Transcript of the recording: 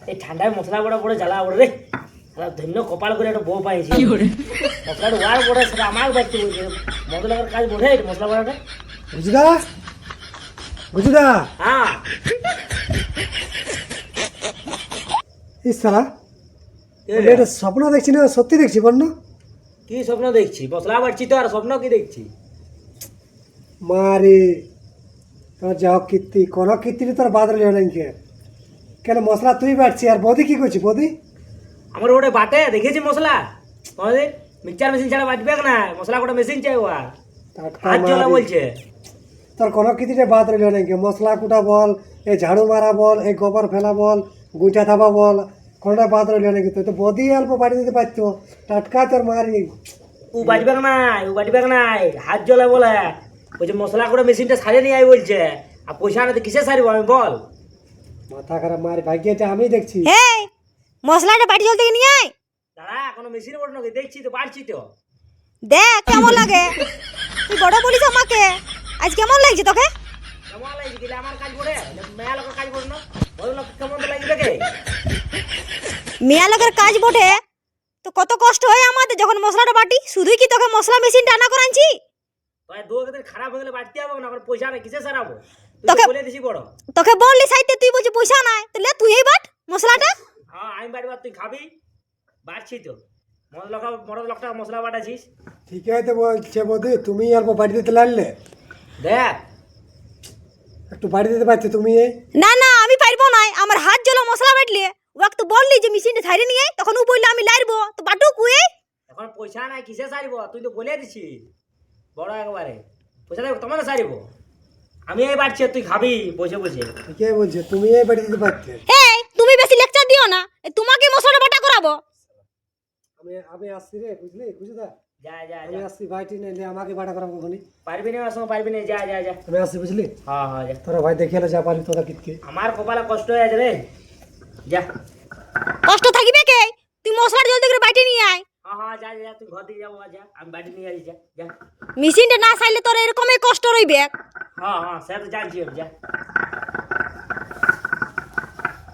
এই ঠান্ডায় মশলা বড় বড় জ্বালা ওড়ে রে ধন্য কপাল করে একটা বউ পাইছি মশলাটা ওয়ার বড় সেটা আমার বাড়তে বলছে মশলার কাজ বড়ে মশলা বড়াটা বুঝদা বুঝদা হ্যাঁ এই সালা এটা স্বপ্ন দেখছি না সত্যি দেখছি বল না কি স্বপ্ন দেখছি মশলা বাড়ছি তো আর স্বপ্ন কি দেখছি মারে তোর যাও কীর্তি কোনো কীর্তি তোর বাদ রইল না কেন মশলা তুই বাড়ছি আর বৌদি কি করছি বৌদি আমার ওটা বাটে দেখেছি মশলা আমাদের মিক্সচার মেশিন ছাড়া বাটবে না মশলা গোটা মেশিন চাই ওয়া হাত জ্বলা বলছে তোর কোনো কীর্তিটা বাদ রইল না মশলা কুটা বল এই ঝাড়ু মারা বল এই গোবর ফেলা বল গুঁচা থাবা বল কোনোটা বাদ রইল না তুই তো বৌদি অল্প বাড়ি দিতে পারতো টাটকা তোর মারি ও বাটবে না হাত জ্বলা বলে বলছে মশলা করে মেশিনটা সারিয়ে নিয়ে আই বলছে আর পয়সা না কিসে সারিব আমি বল মাথা খারাপ মারি ভাগ্যটা আমি দেখছি এই মশলাটা বাটি জল থেকে নিয়ে আয় দাঁড়া কোনো মেশিন বড় নাকি দেখছি তো বাড়ছি তো দেখ কেমন লাগে তুই বড় বলিস আমাকে আজ কেমন লাগছে তোকে কেমন লাগছে গেলে আমার কাজ পড়ে মেয়া লোকের কাজ পড়ে না বল না কেমন তো লাগবে কে মেয়া লোকের কাজ বটে তো কত কষ্ট হয় আমাদের যখন মশলাটা বাটি শুধুই কি তোকে মশলা মেশিনটা আনা করাচ্ছি ভাই দু দিন খারাপ হয়ে গেলে বাড়তে হবে না আমার পয়সা না কিসে সারাবো তুই তোকে- বলে দিছি বড় তোকে বললি সাইতে তুই বলছিস পয়সা নাই তাহলে তুই এই বাট মশলাটা হ্যাঁ আমি বাড়ি তুই খাবি বাড়ছি তো মরদ লোকটা মশলা বাটাছিস ঠিক আছে বলছে বৌদি তুমি অল্প বাড়ি দিতে লাগলে দেখ একটু বাড়ি দিতে পারছো তুমি না না আমি পারবো না আমার হাত জ্বলা মশলা বাটলে ও একটু বললি যে মেশিনটা ছাড়িয়ে নিয়ে আয়, তখন ও বললো আমি লাইরবো তো বাটু কুয়ে এখন পয়সা নাই কিসে সারিব তুই তো বলে দিছিস বড় একবারে পয়সা দেবো তোমাকে সারিব আমি এই বাড়ছি আর তুই খাবি বসে বসে ঠিক আছে বলছে তুমি এই বাড়ি দিতে পারতে এই তুমি বেশি লেকচার দিও না তোমাকে মশলাটা বাটা করাবো আমি আসছি রে বুঝলি বুঝদা যা যা আমি যা আসছি ভাইটি নাইলে আমাকে বাটা করাবো কখনই পারবি না আমার সঙ্গে পারবি না যা যা যা আমি আসছি বুঝলি হ্যাঁ হ্যাঁ যা তোরা ভাই দেখে যা পারি তোরা কিতকে আমার কপালে কষ্ট হয়ে আছে রে যা কষ্ট থাকিবে কে তুই মশলাটা জলদি করে বাটি নিয়ে আয় হ্যাঁ হ্যাঁ যা যা তুই ঘর দিকে যাবো যা আমি বাড়ি নিয়ে আসি যা যা মেশিনটা না চাইলে তোর এরকমই কষ্ট রইবে হ্যাঁ হ্যাঁ সে তো জানছি আমি যা